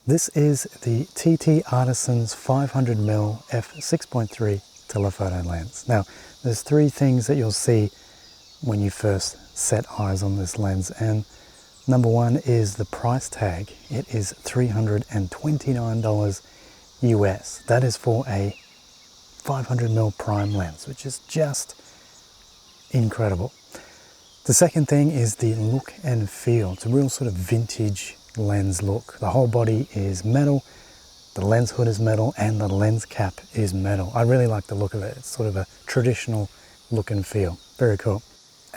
This is the TTArtisan 500mm f6.3 telephoto lens. Now, there's three things that you'll see when you first set eyes on this lens, and number one is the price tag. It is $329 US. That is for a 500mm prime lens, which is just incredible. The second thing is the look and feel. It's a real sort of vintage lens look. The whole body is metal, the lens hood is metal, and the lens cap is metal. I really like the look of it. It's sort of a traditional look and feel. Very cool.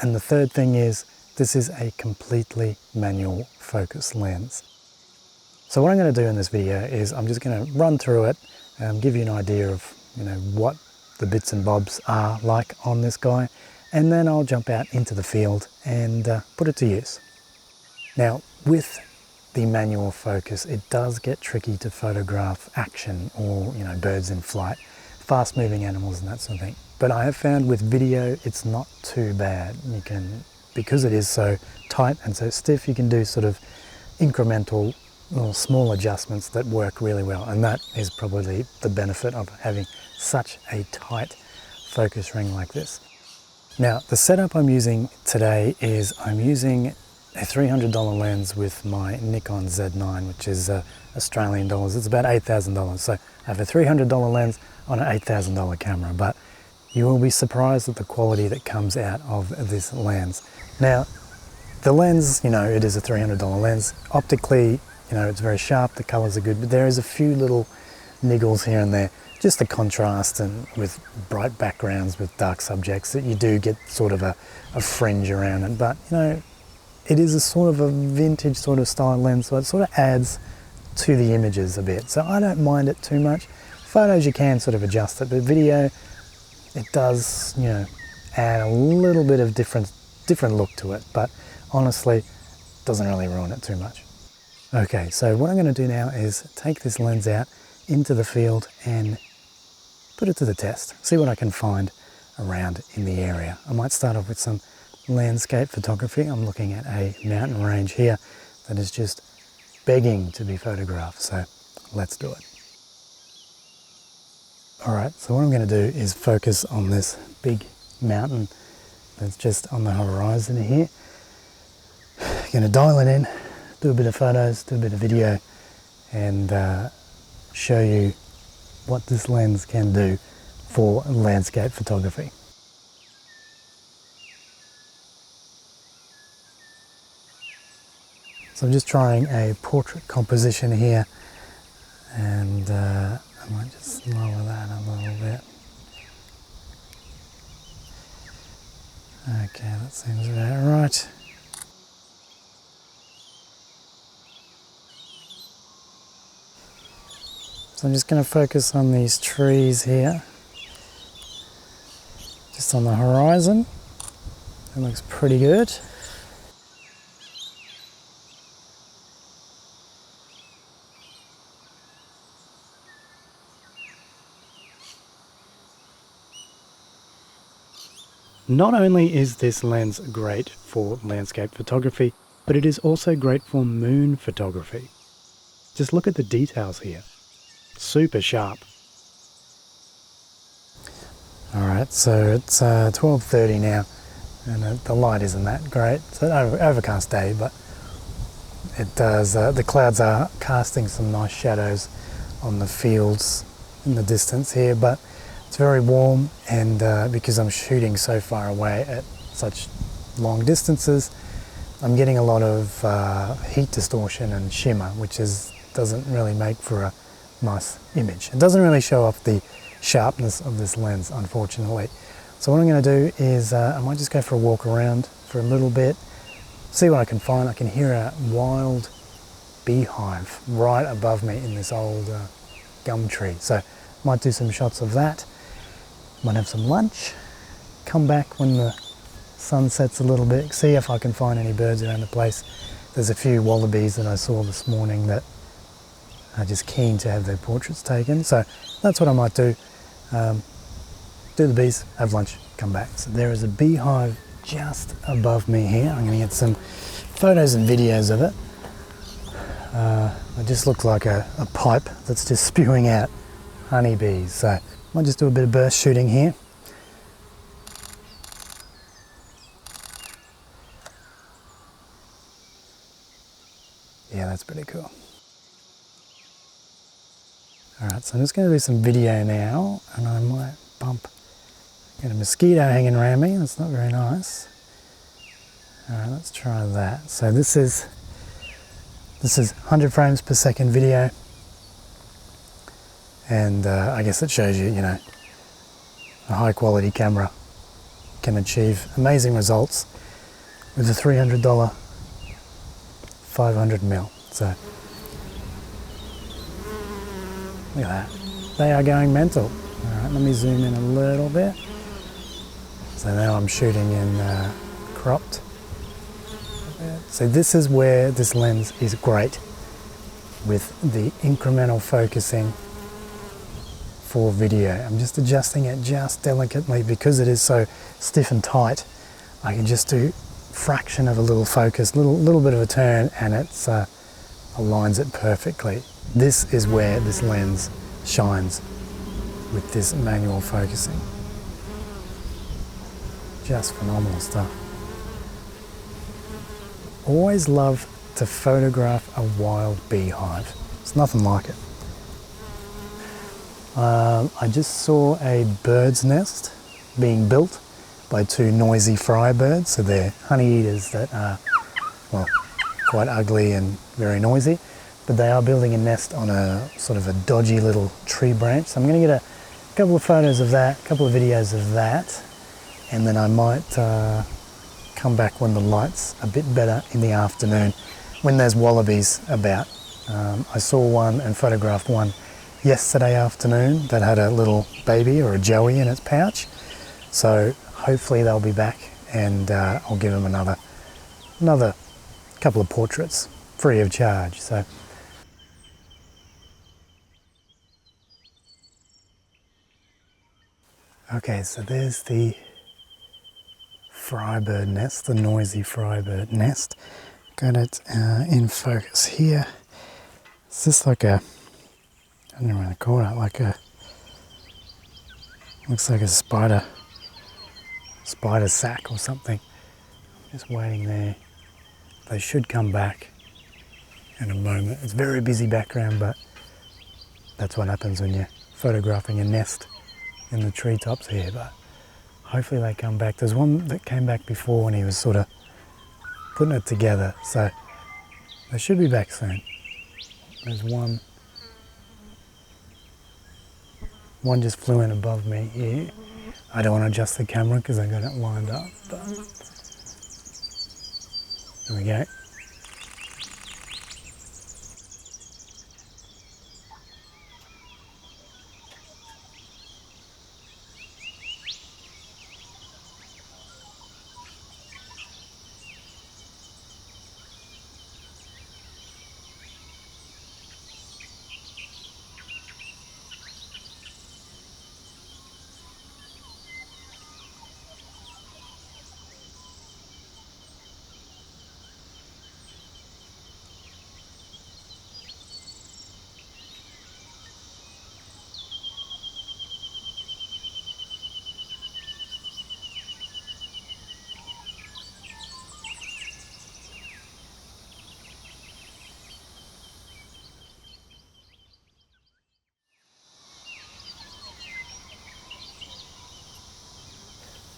And the third thing is this is a completely manual focus lens. So what I'm going to do in this video is I'm just going to run through it and give you an idea of what the bits and bobs are like on this guy, and then I'll jump out into the field and put it to use. Now, with the manual focus, it does get tricky to photograph action or birds in flight, fast moving animals and that sort of thing. But I have found with video it's not too bad. You can, because it is so tight and so stiff, you can do sort of incremental or small adjustments that work really well, and that is probably the benefit of having such a tight focus ring like this. Now, the setup I'm using today is I'm using a $300 lens with my Nikon Z9, which is Australian dollars. It's about $8,000. So I have a $300 lens on an $8,000 camera, but you will be surprised at the quality that comes out of this lens. Now, the lens, it is a $300 lens. Optically, it's very sharp, the colors are good, but there is a few little niggles here and there. Just the contrast and with bright backgrounds with dark subjects that you do get sort of a fringe around it. But, it is a sort of a vintage sort of style lens, so it sort of adds to the images a bit. So I don't mind it too much. Photos you can sort of adjust it, but video, it does, add a little bit of different look to it, but honestly, doesn't really ruin it too much. Okay, so what I'm going to do now is take this lens out into the field and put it to the test, see what I can find around in the area. I might start off with some landscape photography. I'm looking at a mountain range here that is just begging to be photographed, so let's do it. Alright, so what I'm going to do is focus on this big mountain that's just on the horizon here. I'm going to dial it in, do a bit of photos, do a bit of video, and show you what this lens can do for landscape photography. So I'm just trying a portrait composition here, and I might just lower that a little bit. Okay, that seems about right. So I'm just going to focus on these trees here, just on the horizon. That looks pretty good. Not only is this lens great for landscape photography, but it is also great for moon photography. Just look at the details here. Super sharp. Alright, so it's 12:30 now, and the light isn't that great. It's an overcast day, but it does. The clouds are casting some nice shadows on the fields in the distance here, but it's very warm, and because I'm shooting so far away at such long distances, I'm getting a lot of heat distortion and shimmer, which doesn't really make for a nice image. It doesn't really show off the sharpness of this lens, unfortunately. So what I'm going to do is I might just go for a walk around for a little bit, see what I can find. I can hear a wild beehive right above me in this old gum tree, so might do some shots of that. Might have some lunch, come back when the sun sets a little bit, see if I can find any birds around the place. There's a few wallabies that I saw this morning that are just keen to have their portraits taken, so that's what I might do. Do the bees, have lunch, come back. So there is a beehive just above me here. I'm going to get some photos and videos of it. It just looks like a pipe that's just spewing out honeybees. So I might just do a bit of burst shooting here. Yeah, that's pretty cool. Alright, so I'm just going to do some video now, and I might get a mosquito hanging around me. That's not very nice. Alright, let's try that. So this is 100 frames per second video, and I guess it shows you, a high quality camera can achieve amazing results with a $300 500mm. So look at that. They are going mental. Alright, let me zoom in a little bit. So now I'm shooting in cropped. So this is where this lens is great, with the incremental focusing for video. I'm just adjusting it just delicately because it is so stiff and tight. I can just do fraction of a little focus, little bit of a turn, and it aligns it perfectly. This is where this lens shines with this manual focusing. Just phenomenal stuff. Always love to photograph a wild beehive. It's nothing like it. I just saw a bird's nest being built by two noisy frybirds. So they're honey eaters that are, well, quite ugly and very noisy, but they are building a nest on a sort of a dodgy little tree branch. So I'm going to get a couple of photos of that, a couple of videos of that, and then I might come back when the light's a bit better in the afternoon, when there's wallabies about. I saw one and photographed one yesterday afternoon that had a little baby or a joey in its pouch. So hopefully they'll be back, and I'll give them another couple of portraits free of charge. So okay, so there's the frybird nest, the noisy frybird nest. Got it in focus here. It's just like a, I don't know what to call it, like a, looks like a spider sack or something. Just waiting there. They should come back in a moment. It's a very busy background, but that's what happens when you're photographing a nest in the treetops here. But hopefully they come back. There's one that came back before when he was sort of putting it together, so they should be back soon. There's one just flew in above me here. I don't want to adjust the camera because I got it lined up, but there we go.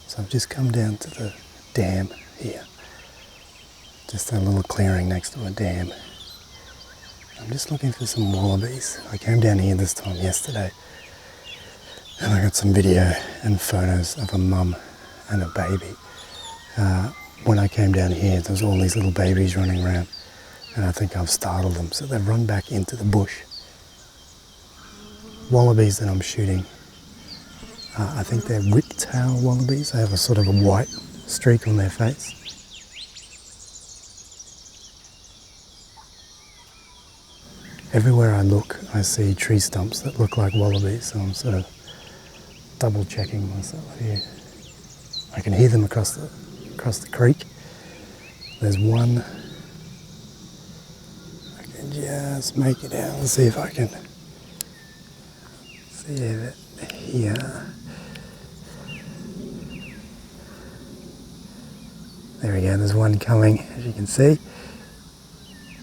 So I've just come down to the dam here. Just a little clearing next to a dam. I'm just looking for some wallabies. I came down here this time yesterday, and I got some video and photos of a mum and a baby. When I came down here, there was all these little babies running around, and I think I've startled them, so they've run back into the bush. Wallabies that I'm shooting, I think they're whiptail wallabies. They have a sort of a white streak on their face. Everywhere I look, I see tree stumps that look like wallabies, so I'm sort of double checking myself here. I can hear them across the creek. There's one, I can Let's make it out and see if I can see it here. There we go, there's one coming, as you can see.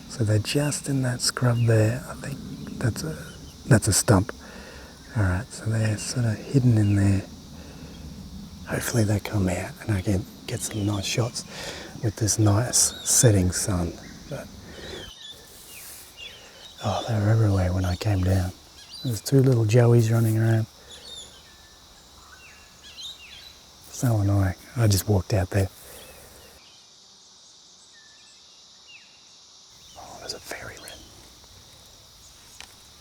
So they're just in that scrub there. I think that's a stump. Alright, so they're sort of hidden in there. Hopefully they come out and I can get some nice shots with this nice setting sun. But, oh, they were everywhere when I came down. There's two little joeys running around. So annoying. I just walked out there. Oh, there's a fairy wren.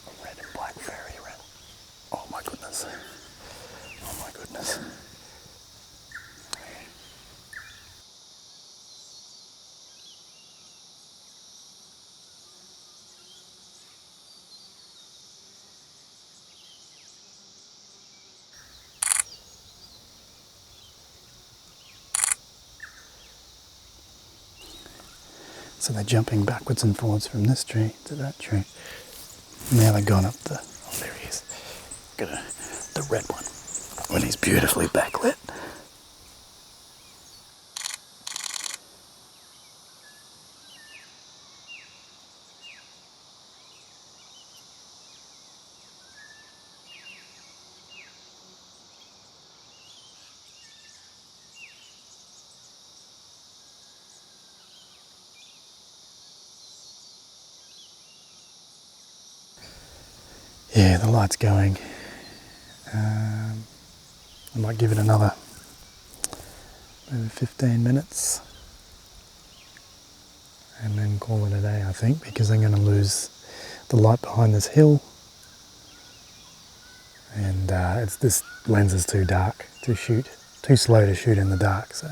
A red and black fairy wren. Oh my goodness. Oh my goodness. So they're jumping backwards and forwards from this tree to that tree. Now they've gone up the, oh there he is. Got the red one when he's beautifully backlit. Yeah, the light's going. I might give it another maybe 15 minutes and then call it a day, I think, because I'm going to lose the light behind this hill, and this lens is too dark to shoot, too slow to shoot in the dark. So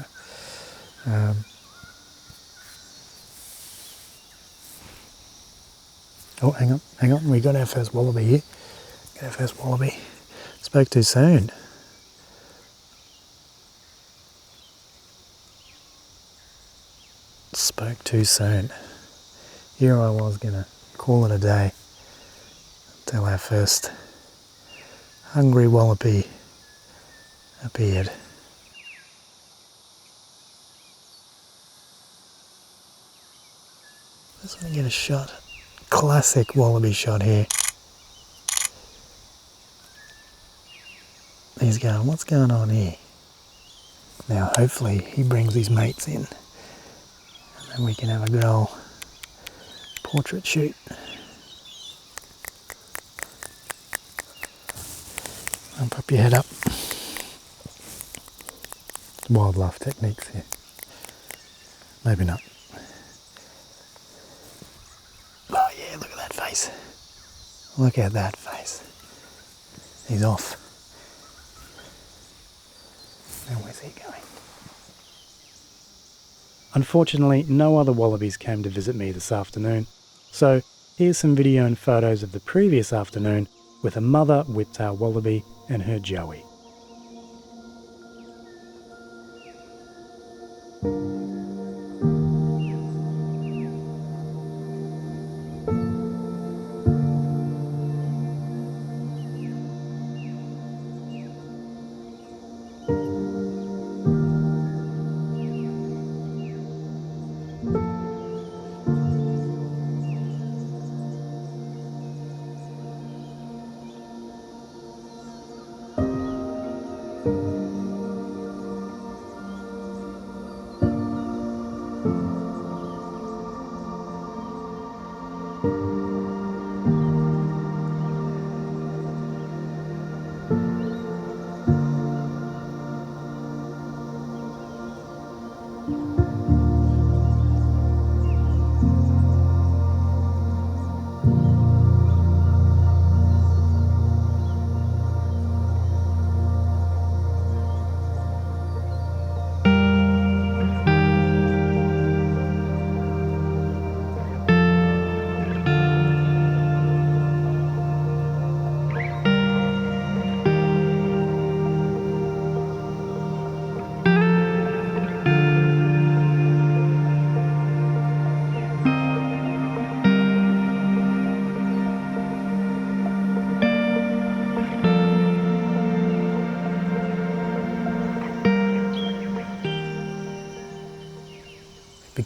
oh, hang on, we got our first wallaby here. Got our first wallaby. Spoke too soon. Spoke too soon. Here I was gonna call it a day until our first hungry wallaby appeared. Just want to get a shot. Classic wallaby shot here. He's going, what's going on here? Now hopefully he brings his mates in and then we can have a good old portrait shoot. And pop your head up. Wildlife techniques here. Maybe not. Oh yeah, look at that face. Look at that face. He's off. Now where's he going? Unfortunately, no other wallabies came to visit me this afternoon, so here's some video and photos of the previous afternoon with a mother whiptail wallaby and her joey.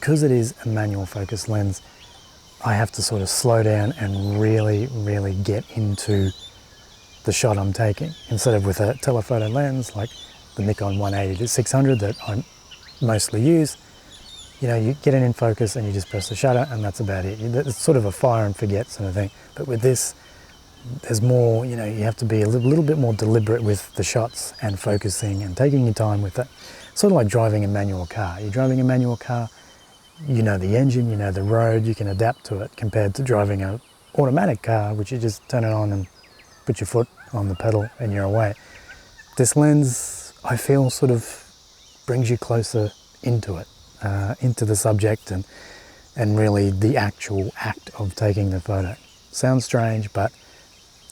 because it is a manual focus lens, I have to sort of slow down and really, really get into the shot I'm taking. Instead of with a telephoto lens like the Nikon 180-600 that I mostly use, you know, you get it in focus and you just press the shutter and that's about it. It's sort of a fire and forget sort of thing. But with this, there's more, you know, you have to be a little bit more deliberate with the shots and focusing and taking your time with it. Sort of like driving a manual car. You're driving a manual car, you know the engine, you know the road, you can adapt to it, compared to driving an automatic car, which you just turn it on and put your foot on the pedal and you're away. This lens, I feel, sort of brings you closer into it, into the subject and really the actual act of taking the photo. Sounds strange, but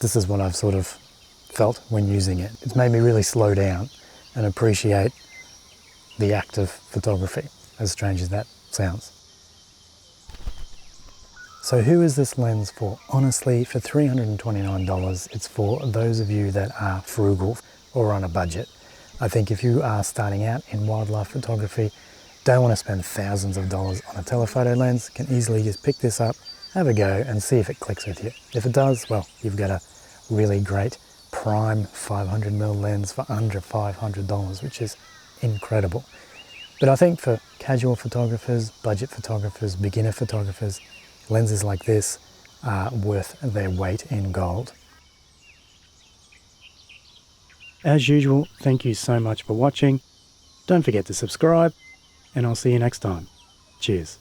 this is what I've sort of felt when using it. It's made me really slow down and appreciate the act of photography, as strange as that sounds. So who is this lens for? Honestly, for $329, it's for those of you that are frugal or on a budget. I think if you are starting out in wildlife photography, don't want to spend thousands of dollars on a telephoto lens, can easily just pick this up, have a go and see if it clicks with you. If it does, well, you've got a really great prime 500mm lens for under $500, which is incredible. But I think for casual photographers, budget photographers, beginner photographers, lenses like this are worth their weight in gold. As usual, thank you so much for watching. Don't forget to subscribe, and I'll see you next time. Cheers.